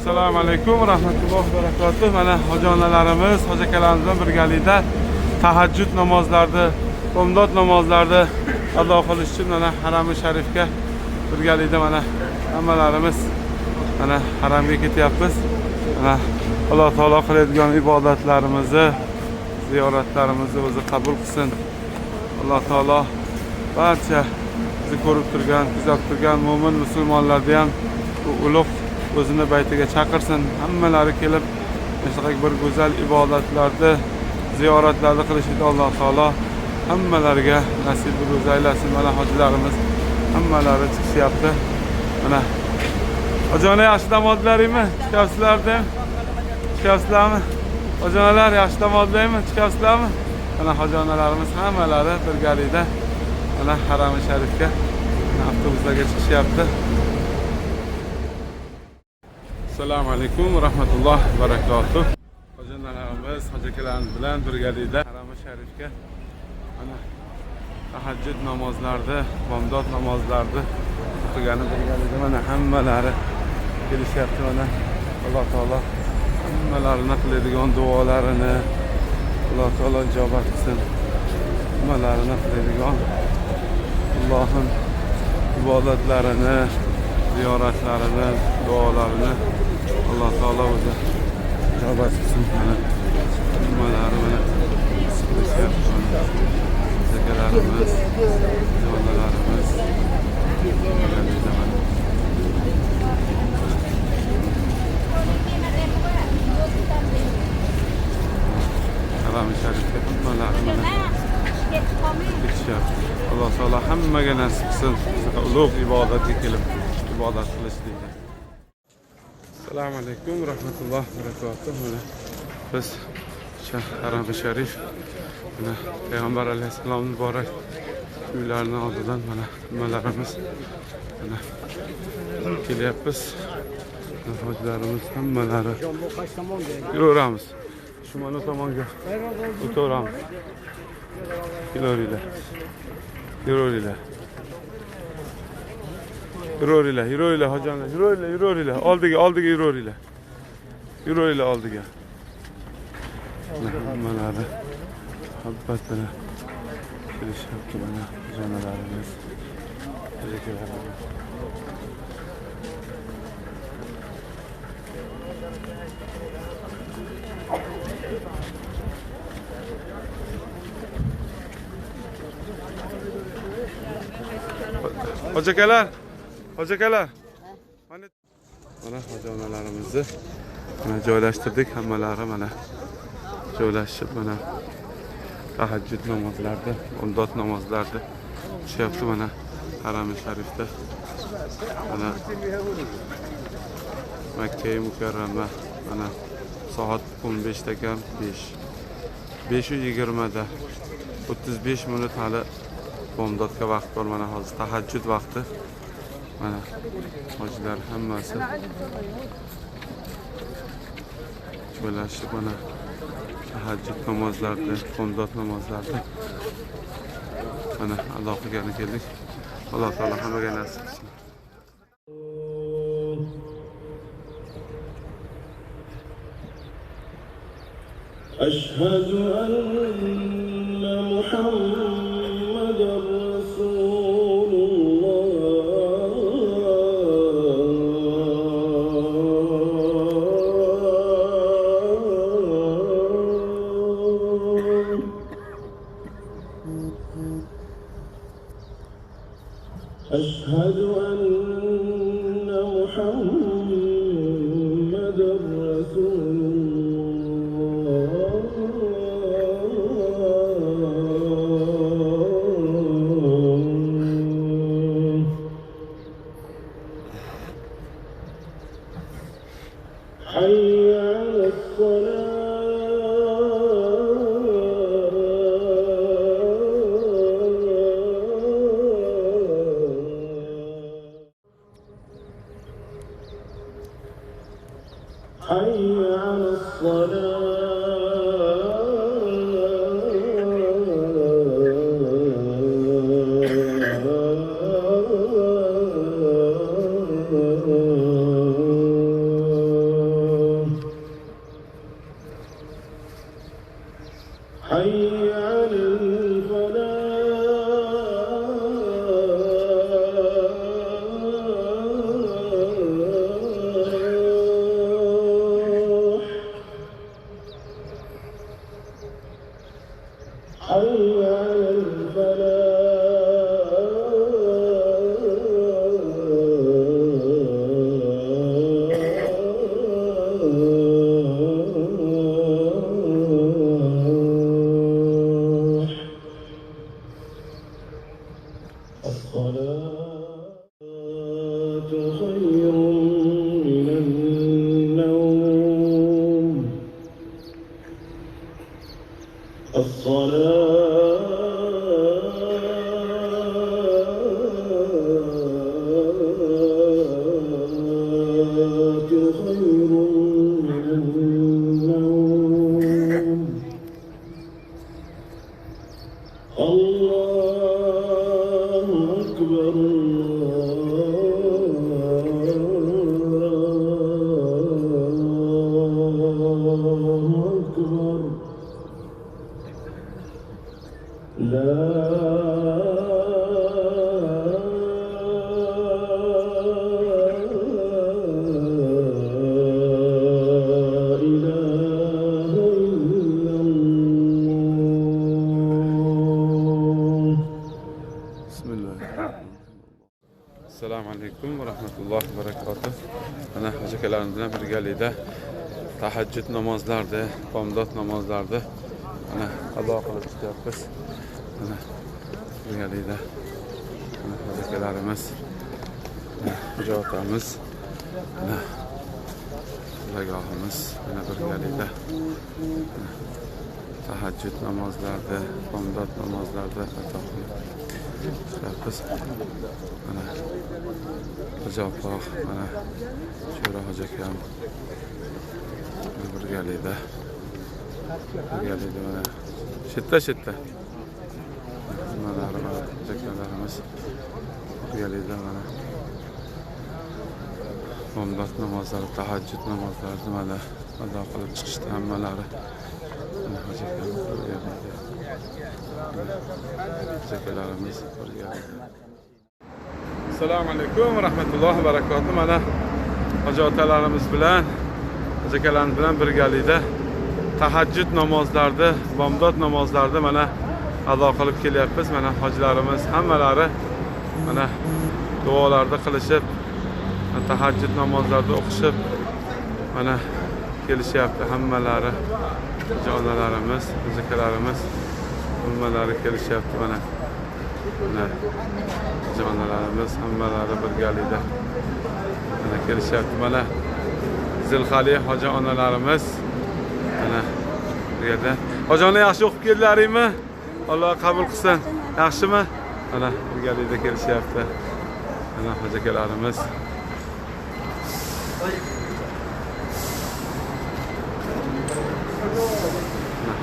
Assalomu alaykum va rahmatullohi va barakatuh. Mana hoji onalarimiz, hoji akalarimiz bilan birgalikda tahajjud namozlarini, bomdod namozlarini ado qilish uchun mana harami sharifga birgalikda mana hammalarimiz mana haramga ketyapmiz. Mana Alloh taolo qiladigan ibodatlarimizni, ziyoratlarimizni o'zi qabul qilsin. Alloh taolo barcha bizni ko'rib turgan, kuzatib turgan mo'min musulmonlarni ham bu ulug' o'zini baytiga chaqirsin. Hammalari kelib mana bir go'zal ibodatlarni, ziyoratlarni qilishni Alloh taolo hammalariga nasib qilib aylasin. Mana hojilarimiz hammalari chiqishyapti. Mana hojona yaxshi dam oldinglarmi? Chiqasizlarmi? Chiqasizlarmi? Hojonalar yaxshi dam oldinglarmi? Chiqasizlarmi? Mana hojonalarimiz hammalari birgalikda mana harami sharifga avtobuslarga chiqishyapti. Assalomu alaykum va rahmatullohi va barakatuh. Hojonalarimiz, hoji akalarimiz bilan birgalikda harami sharifga mana tahajjud namozlarini, bomdod namozlarini o'qigani birgalikda mana hammalari kelishyapti. Mana Alloh taolo hammalarini qiladigan duolarini Alloh taolo ijobat qilsin. Hammalarini qiladigan Allohning ibodatlarini, ziyoratlarini, duolarini Alloh taolo o'zi ijobat qilsin. Mana hammalari mana zakalarimiz, jonalarimiz harami sharifga hammalari mana ketishyapti. Alloh taolo hammaga nasib qilsin ulug' ibodatga kelib ibodat qilishlikni. Assalomu alaykum va rahmatullohi va barakatuh. Mana biz harami sharif mana payg'ambar alayhissalom muborak uylarining oldidan mana hammalarimiz mana kelyapmiz. Hojilarimiz hammalari yuraveramiz. Shu mana tomonga o'taveramiz. Yuraveringlar. Yuraveringlar hojilar, yuraveringlar. Oldiga yuraveringlar. Yuraveringlar oldiga. Hammalari muhabbat bilan kelishyapti mana jonalarimiz, akalarimiz. Hoji akalar. Mana hoji onalarimizni mana joylashtirdik. Hammalari mana joylashib mana tahajjud namozlarida, bomdod namozlarida o'qishyapti mana harami sharifda. Mana Makka-i Mukarrama mana soat 15 da kam 5:20 da 35 minut hali bomdodga vaqt bor. Mana hozir tahajjud vaqti. Mana hojilar hammasi joylashib mana tahajjud namozlarida, bomdod namozlarida mana ado qilgani keldik. Alloh taolo hammaga nasib qilsin. Ashhadu anna Muhammadar أشهد أن محمد رسول الله حي على الصلاة حي على الصلاة الصلاة خير من النوم خير من النوم الله أكبر الله أكبر لا Assalomu alaykum va rahmatullohi va barakatuh. Mana hojakalarimiz bilan birgalikda tahajjud namozlarida, bomdod namozlarida mana ado qilib chiqyapmiz. Mana birgalikda mana hojakalarimiz, ijodamiz, mana zagohimiz mana birgalikda tahajjud namozlarida, bomdod namozlarida ado qilib chiqyapmiz. Mana Hojopoq, mana Sho'ra hojakam birgalikda mana shetda mana hojakamlarimiz birgalikda mana bomdod namozlari, tahajjud namozlarini mana ado qilib chiqishdi hammalari. Mana hojakam birgalikda hojalarimiz birgalikda. Assalomu alaykum va rahmatullohi va barakatuh. Mana hojotalarimiz bilan, hojalarimiz bilan birgalikda tahajjud namozlarida, bomdod namozlarida mana ado qilib kelyapmiz. Mana hojilarimiz hammalari mana duolarda qilishib, tahajjud namozlarida o'qishib mana kelishyapti hammalari. Jonalarimiz, hojalarimiz hammalari kelishyapti mana. Mana jonalarimiz hammalari birgalikda mana kelishyapti. Mana Zilxali hoja onalarimiz mana bu yerda. Hoja ona yaxshi o'qib keldilaringmi? Alloh qabul qilsin. Yaxshimi? Mana birgalikda kelishyapti. Mana hojakalarimiz.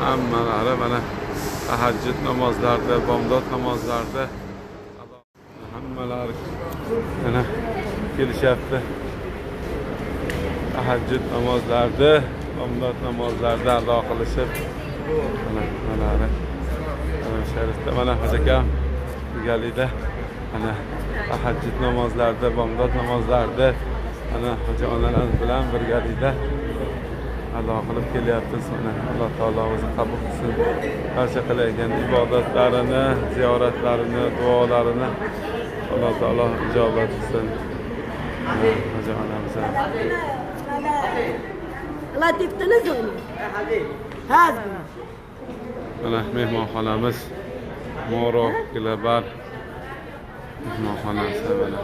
Hammalari mana tahajjud namozlarida, bomdod namozlarida hammalari mana kelishyapti. Tahajjud namozlarida, bomdod namozlarida ado qilishib mana nimalari mana sharifda mana hojakam birgalikda mana tahajjud namozlarida, bomdod namozlarida mana hoja onalarimiz bilan birgalikda ado qilib kelyapmiz. Mana Alloh taolo o'zi qabul qilsin. Barcha qilayotgan ibodatlarini, ziyoratlarini, duolarini Alloh taolo ijobat qilsin. Hoja onamiz Latifdiniz o'yni. Hazbi. mana mehmonxonamiz Moro Global mehmonxonasi mana.